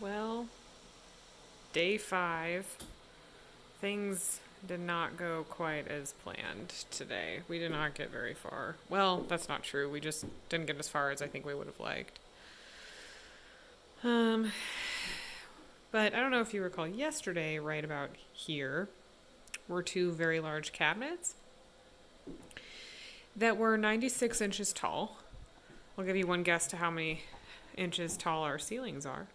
Well, day 5. Things did not go quite as planned today. We did not get very far. Well, that's not true. We just didn't get as far as I think we would have liked. Um, but I don't know if you recall yesterday, right about here, were 2 very large cabinets that were 96 inches tall. I'll give you one guess to how many inches tall our ceilings are.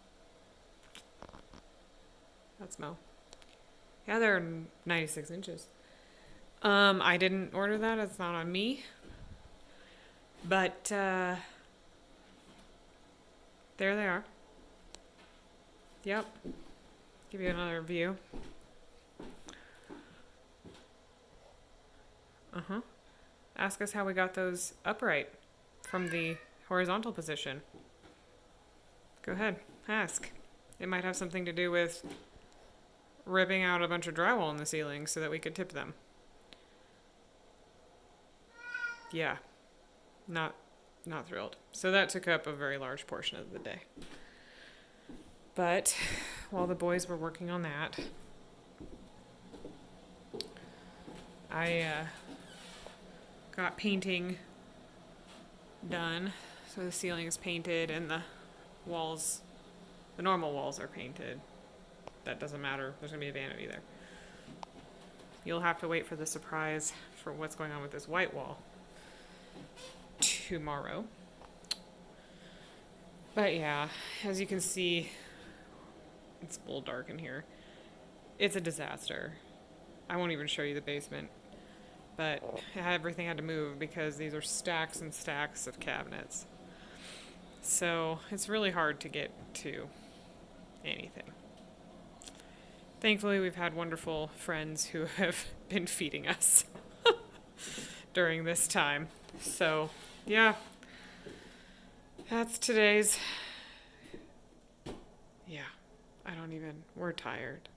That's Mo. Yeah, they're 96 inches. I didn't order that. It's not on me. But there they are. Yep. Give you another view. Uh-huh. Ask us how we got those upright from the horizontal position. Go ahead. Ask. It might have something to do with ripping out a bunch of drywall in the ceiling so that we could tip them. Yeah. Not thrilled. So that took up a very large portion of the day. But while the boys were working on that, I got painting done. So the ceiling is painted and the walls, the normal walls are painted. That doesn't matter. There's going to be a vanity there. You'll have to wait for the surprise for what's going on with this white wall tomorrow. But yeah, as you can see, it's a little dark in here. It's a disaster. I won't even show you the basement. But everything had to move because these are stacks and stacks of cabinets. So it's really hard to get to anything. Thankfully, we've had wonderful friends who have been feeding us during this time. So, yeah, that's today's. Yeah, we're tired.